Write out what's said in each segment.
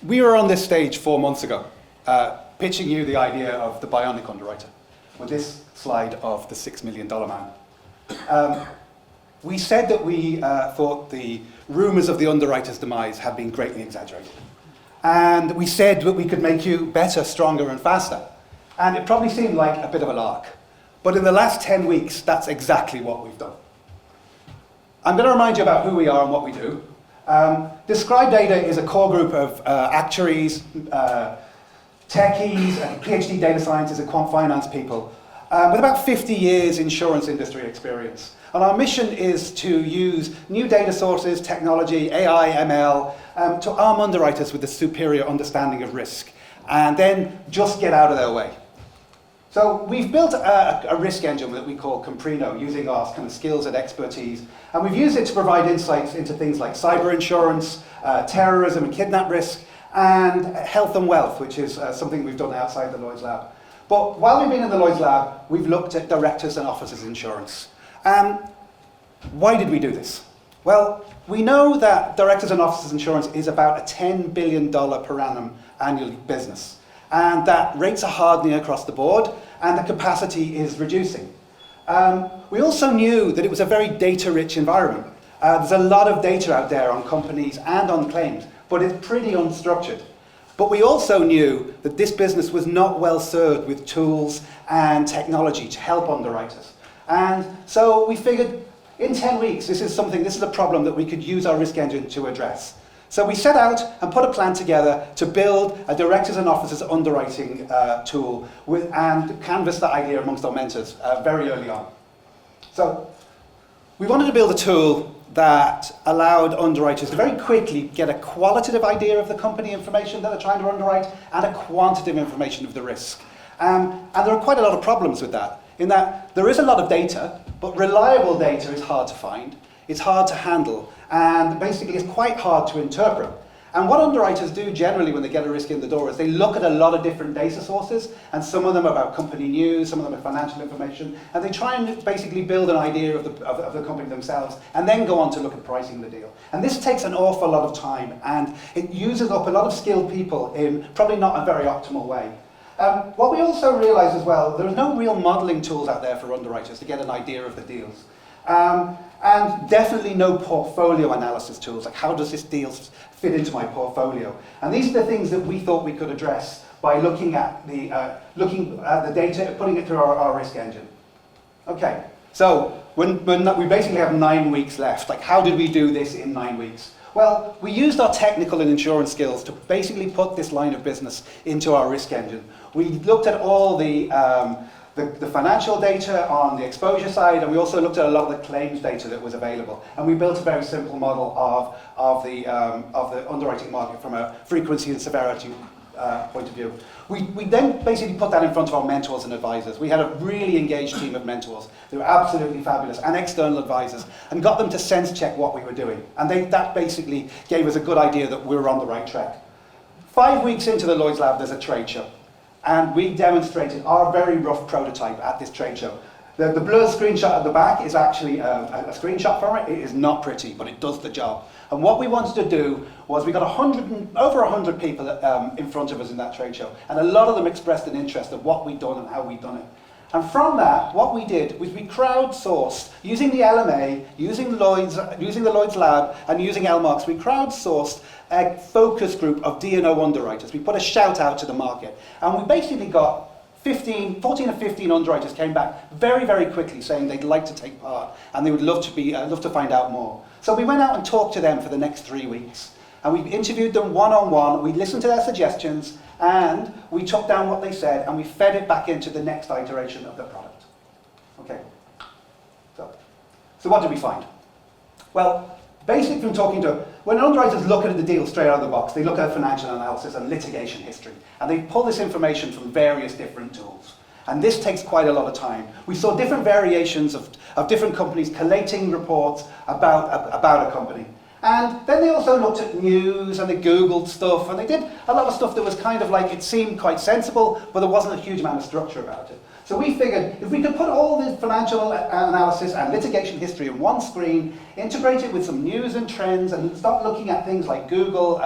We were on this stage 4 months ago, pitching you the idea of the bionic underwriter, with this slide of the $6 million man. We said that we thought the rumours of the underwriter's demise had been greatly exaggerated. And we said that we could make you better, stronger and faster. And it probably seemed like a bit of a lark. But in the last 10 weeks, that's exactly what we've done. I'm going to remind you about who we are and what we do. Describe Data is a core group of actuaries, techies, and PhD data scientists and quant finance people with about 50 years insurance industry experience. And our mission is to use new data sources, technology, AI, ML, to arm underwriters with a superior understanding of risk, and then just get out of their way. So we've built a risk engine that we call Comprino, using our kind of skills and expertise, and we've used it to provide insights into things like cyber insurance, terrorism and kidnap risk, and health and wealth, which is something we've done outside the Lloyd's lab. But while we've been in the Lloyd's lab, we've looked at directors and officers insurance. Why did we do this? Well, we know that directors and officers insurance is about a $10 billion per annum annual business, and that rates are hardening across the board, and the capacity is reducing. We also knew that it was a very data-rich environment. There's a lot of data out there on companies and on claims, but it's pretty unstructured. But we also knew that this business was not well served with tools and technology to help underwriters. And so we figured in 10 weeks, this is a problem that we could use our risk engine to address. So we set out and put a plan together to build a directors and officers underwriting tool and canvass the idea amongst our mentors very early on. So we wanted to build a tool that allowed underwriters to very quickly get a qualitative idea of the company information that they're trying to underwrite and a quantitative information of the risk. And there are quite a lot of problems with that, in that there is a lot of data, but reliable data is hard to find, it's hard to handle, and basically it's quite hard to interpret. And what underwriters do generally when they get a risk in the door is they look at a lot of different data sources, and some of them are about company news, some of them are financial information, and they try and basically build an idea of the company themselves, and then go on to look at pricing the deal. And this takes an awful lot of time, and it uses up a lot of skilled people in probably not a very optimal way. What we also realised as well, there are no real modelling tools out there for underwriters to get an idea of the deals. And definitely no portfolio analysis tools, like how does this deal fit into my portfolio? And these are the things that we thought we could address by looking at the data, putting it through our risk engine. Okay, so when we basically have 9 weeks left, like how did we do this in 9 weeks? Well, we used our technical and insurance skills to basically put this line of business into our risk engine. We looked at all the financial data on the exposure side, and we also looked at a lot of the claims data that was available. And we built a very simple model of the underwriting market from a frequency and severity point of view. We then basically put that in front of our mentors and advisors. We had a really engaged team of mentors. They were absolutely fabulous, and external advisors, and got them to sense check what we were doing. And that basically gave us a good idea that we were on the right track. 5 weeks into the Lloyd's Lab, there's a trade show. And we demonstrated our very rough prototype at this trade show. The blurred screenshot at the back is actually a screenshot from it. It is not pretty, but it does the job. And what we wanted to do was we got over 100 people in front of us in that trade show, and a lot of them expressed an interest in what we'd done and how we'd done it. And from that, what we did was we crowdsourced, using the LMA, using the Lloyd's Lab, and using LMARCs, we crowdsourced a focus group of D&O underwriters. We put a shout out to the market, and we basically got 14 or 15 underwriters came back very, very quickly saying they'd like to take part, and they would love to find out more. So we went out and talked to them for the next 3 weeks, and we interviewed them one-on-one, we listened to their suggestions, and we took down what they said, and we fed it back into the next iteration of the product. Okay, so what did we find? Well, basically from talking to, when underwriters look at the deal straight out of the box, they look at financial analysis and litigation history, and they pull this information from various different tools. And this takes quite a lot of time. We saw different variations of different companies collating reports about a company. And then they also looked at news, and they Googled stuff, and they did a lot of stuff that was kind of like, it seemed quite sensible, but there wasn't a huge amount of structure about it. So we figured if we could put all the financial analysis and litigation history in one screen, integrate it with some news and trends, and start looking at things like Google,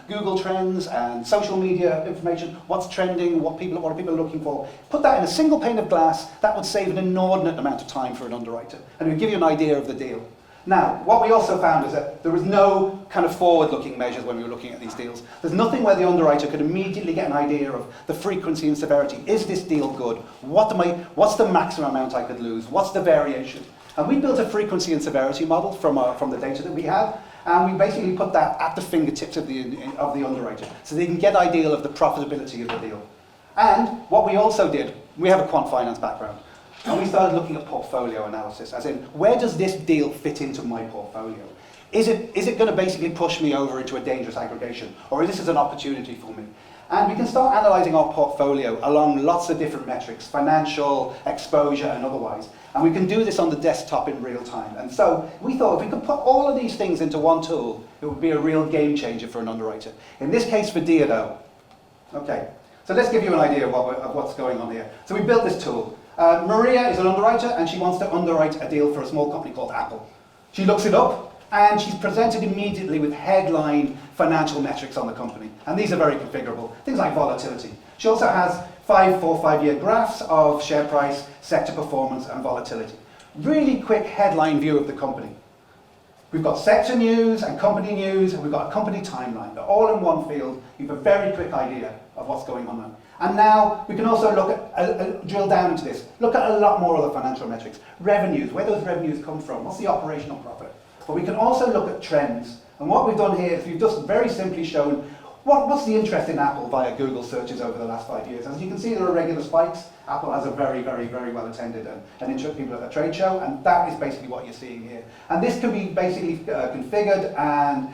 Google Trends and social media information, what's trending, what are people looking for, put that in a single pane of glass, that would save an inordinate amount of time for an underwriter, and it would give you an idea of the deal. Now, what we also found is that there was no kind of forward-looking measures when we were looking at these deals. There's nothing where the underwriter could immediately get an idea of the frequency and severity. Is this deal good? What's the maximum amount I could lose? What's the variation? And we built a frequency and severity model from the data that we have, and we basically put that at the fingertips of the underwriter, so they can get an idea of the profitability of the deal. And what we also did, we have a quant finance background, and we started looking at portfolio analysis, as in, where does this deal fit into my portfolio? Is it going to basically push me over into a dangerous aggregation, or is this an opportunity for me? And we can start analysing our portfolio along lots of different metrics, financial, exposure, and otherwise. And we can do this on the desktop in real time. And so we thought if we could put all of these things into one tool, it would be a real game changer for an underwriter. In this case, for D&O. Okay, so let's give you an idea of what's going on here. So we built this tool. Maria is an underwriter, and she wants to underwrite a deal for a small company called Apple. She looks it up, and she's presented immediately with headline financial metrics on the company. And these are very configurable, things like volatility. She also has 5-year graphs of share price, sector performance, and volatility. Really quick headline view of the company. We've got sector news and company news, and we've got a company timeline. They're all in one field. You have a very quick idea of what's going on there. And now we can also look at, drill down into this, look at a lot more of the financial metrics. Revenues, where those revenues come from, what's the operational profit? But we can also look at trends. And what we've done here is we've just very simply shown what's the interest in Apple via Google searches over the last 5 years. As you can see, there are regular spikes. Apple has a very, very, very well attended and interested people at a trade show, and that is basically what you're seeing here. And this can be basically configured and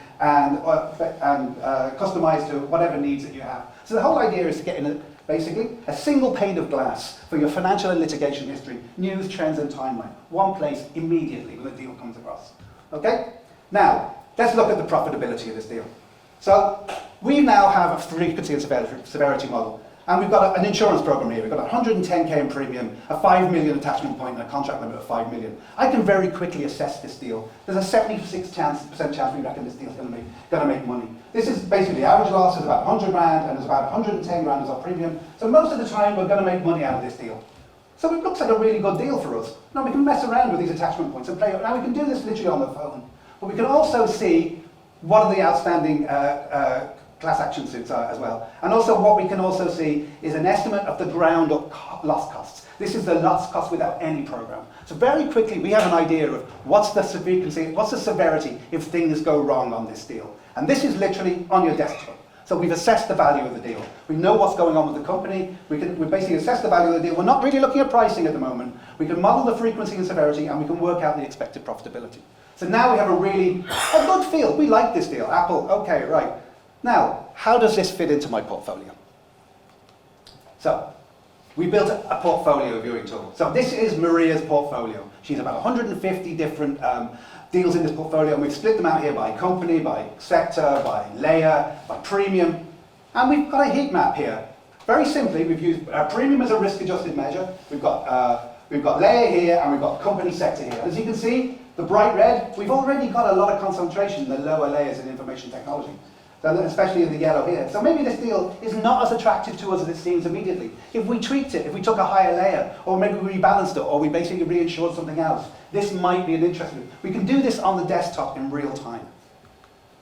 customized to whatever needs that you have. So the whole idea is to get in basically a single pane of glass for your financial and litigation history, news, trends, and timeline. One place immediately when the deal comes across. Okay? Now, let's look at the profitability of this deal. So we now have a frequency and severity model, and we've got an insurance program here. We've got 110k in premium, a 5 million attachment point, and a contract limit of 5 million. I can very quickly assess this deal. There's a 76% chance we reckon this deal's going to make money. This is basically the average loss is about 100 grand, and there's about 110 grand as our premium. So most of the time we're going to make money out of this deal. So it looks like a really good deal for us. Now we can mess around with these attachment points and play. Now we can do this literally on the phone, but we can also see what are the outstanding class action suits are as well. And also what we can also see is an estimate of the ground up loss costs. This is the loss cost without any program. So very quickly we have an idea of what's the frequency, what's the severity if things go wrong on this deal. And this is literally on your desktop. So we've assessed the value of the deal. We know what's going on with the company. We basically assess the value of the deal. We're not really looking at pricing at the moment. We can model the frequency and severity, and we can work out the expected profitability. So now we have a good feel. We like this deal. Apple, okay, right. Now, how does this fit into my portfolio? So, we built a portfolio viewing tool. So this is Maria's portfolio. She's about 150 different deals in this portfolio, and we've split them out here by company, by sector, by layer, by premium. And we've got a heat map here. Very simply, we've used premium as a risk-adjusted measure. We've got layer here, and we've got company sector here. As you can see, the bright red, we've already got a lot of concentration in the lower layers in information technology, so especially in the yellow here. So maybe this deal is not as attractive to us as it seems immediately. If we tweaked it, if we took a higher layer, or maybe we rebalanced it, or we basically reinsured something else, this might be an interesting. We can do this on the desktop in real time.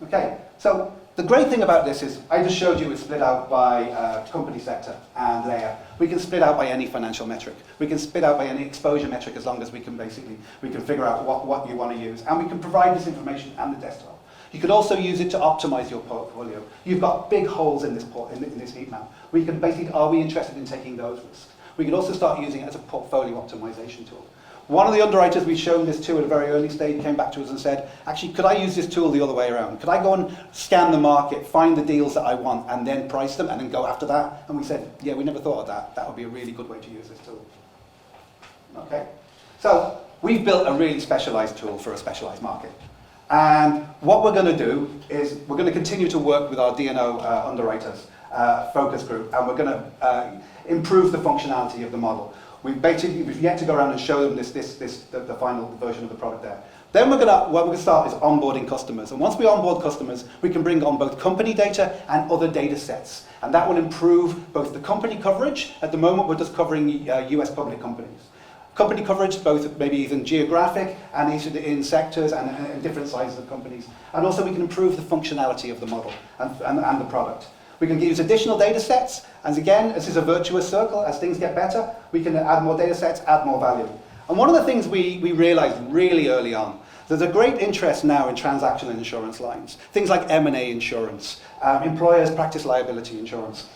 Okay, so the great thing about this is, I just showed you it's split out by company sector and layer. We can split out by any financial metric. We can split out by any exposure metric as long as we can figure out what you want to use. And we can provide this information on the desktop. You could also use it to optimize your portfolio. You've got big holes in this heat map. We can basically, are we interested in taking those risks? We could also start using it as a portfolio optimization tool. One of the underwriters we've shown this to at a very early stage came back to us and said, actually, could I use this tool the other way around? Could I go and scan the market, find the deals that I want, and then price them, and then go after that? And we said, yeah, we never thought of that. That would be a really good way to use this tool. Okay, so we've built a really specialized tool for a specialized market. And what we're going to do is we're going to continue to work with our D&O underwriters focus group, and we're going to improve the functionality of the model. We've yet to go around and show them the final version of the product there. Then what we're going to start is onboarding customers. And once we onboard customers, we can bring on both company data and other data sets. And that will improve both the company coverage. At the moment, we're just covering US public companies. Company coverage, both maybe even geographic and in sectors and different sizes of companies. And also we can improve the functionality of the model and the product. We can use additional data sets. And again, this is a virtuous circle. As things get better, we can add more data sets, add more value. And one of the things we realized really early on, there's a great interest now in transactional insurance lines. Things like M&A insurance, employers' practice liability insurance.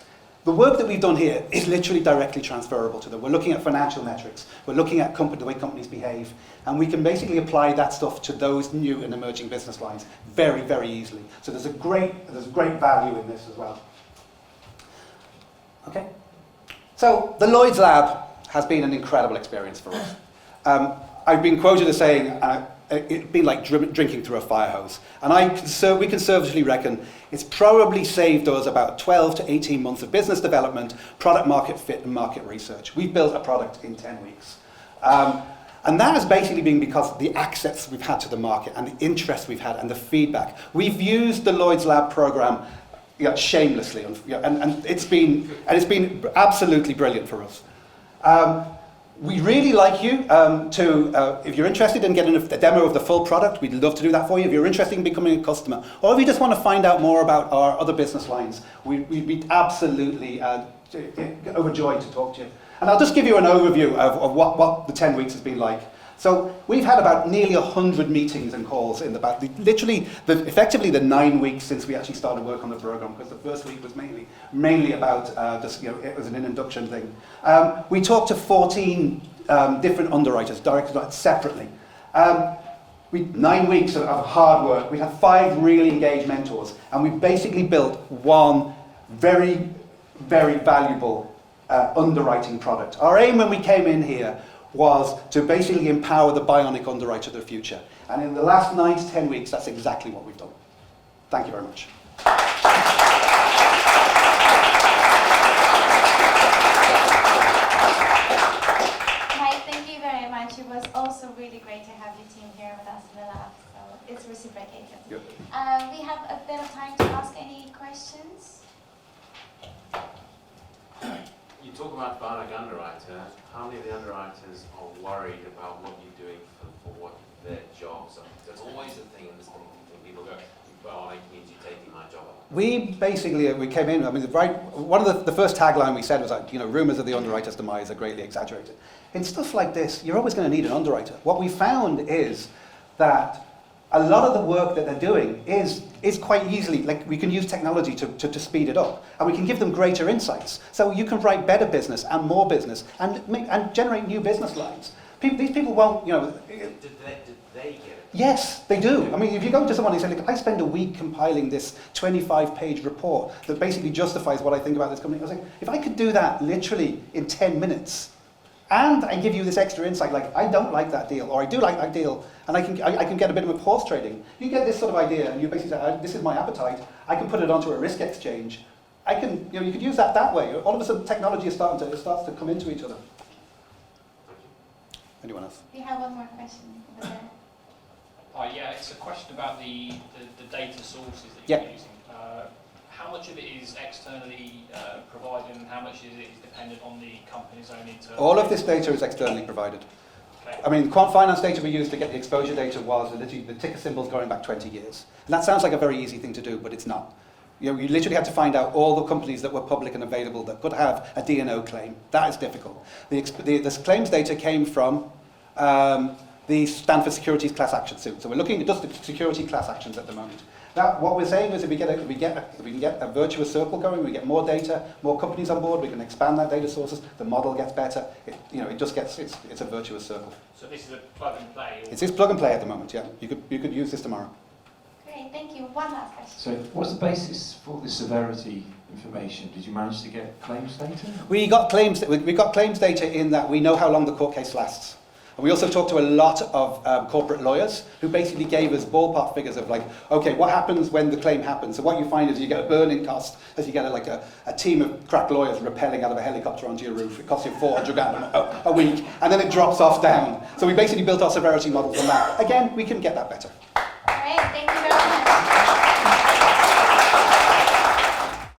The work that we've done here is literally directly transferable to them. We're looking at financial metrics. We're looking at the way companies behave. And we can basically apply that stuff to those new and emerging business lines very, very easily. So there's great value in this as well. Okay. So the Lloyd's Lab has been an incredible experience for us. I've been quoted as saying, it'd be like drinking through a fire hose. And we conservatively reckon it's probably saved us about 12 to 18 months of business development, product market fit, and market research. We've built a product in 10 weeks. And that has basically been because of the access we've had to the market and the interest we've had and the feedback. We've used the Lloyd's Lab program shamelessly, and it's been absolutely brilliant for us. We'd really like you if you're interested in getting a demo of the full product, we'd love to do that for you. If you're interested in becoming a customer, or if you just want to find out more about our other business lines, we'd be absolutely overjoyed to talk to you. And I'll just give you an overview of what the 10 weeks has been like. So we've had about nearly 100 meetings and calls in effectively the 9 weeks since we actually started work on the program, because the first week was mainly about it was an induction thing. We talked to 14 different underwriters, directed separately. 9 weeks of hard work. We had 5 really engaged mentors, and we basically built one very, very valuable underwriting product. Our aim when we came in here was to basically empower the bionic underwriter of the future. And in the last 9 to 10 weeks, that's exactly what we've done. Thank you very much. Mike, thank you very much. It was also really great to have your team here with us in the lab, so it's reciprocated. Yep. We have a bit of time to ask any questions. You talk about bionic underwriter. How many of the underwriters are worried about what you're doing for what their jobs are? That's always a thing in this thing. People go, bionic means you're taking my job. We came in, one of the first tagline we said was like, rumors of the underwriter's demise are greatly exaggerated. In stuff like this, you're always going to need an underwriter. What we found is that a lot of the work that they're doing is quite easily, we can use technology to speed it up, and we can give them greater insights. So you can write better business and more business and generate new business lines. These people won't, Did they get it? Yes, they do. I mean, if you go to someone and say, look, I spend a week compiling this 25-page report that basically justifies what I think about this company, I was like, if I could do that literally in 10 minutes, and I give you this extra insight, like, I don't like that deal, or I do like that deal, and I can get a bit of a horse trading. You get this sort of idea, and you basically say, this is my appetite, I can put it onto a risk exchange. You could use that way. All of a sudden, technology starts to come into each other. Anyone else? We have one more question over there. Yeah, it's a question about the data sources that you're using. How much of it is externally provided, and how much is dependent on the company's own internal? All of this data is externally provided. Okay. I mean, the quant finance data we used to get the exposure data was literally the ticker symbols going back 20 years. And that sounds like a very easy thing to do, but it's not. You literally had to find out all the companies that were public and available that could have a D&O claim. That is difficult. The claims data came from the Stanford Securities class action suit. So we're looking at just the security class actions at the moment. What we're saying is if we can get a virtuous circle going, we get more data, more companies on board, we can expand that data sources, the model gets better, it's a virtuous circle. So this is a plug and play? It's plug and play at the moment, yeah. You could use this tomorrow. Great, thank you. One last question. So what's the basis for the severity information? Did you manage to get claims data? We got claims data in that we know how long the court case lasts. And we also talked to a lot of corporate lawyers who basically gave us ballpark figures of like, okay, what happens when the claim happens? So what you find is you get a burn-in cost as you get a team of crack lawyers rappelling out of a helicopter onto your roof. It costs you $400 a week, and then it drops off down. So we basically built our severity model from that. Again, we can get that better.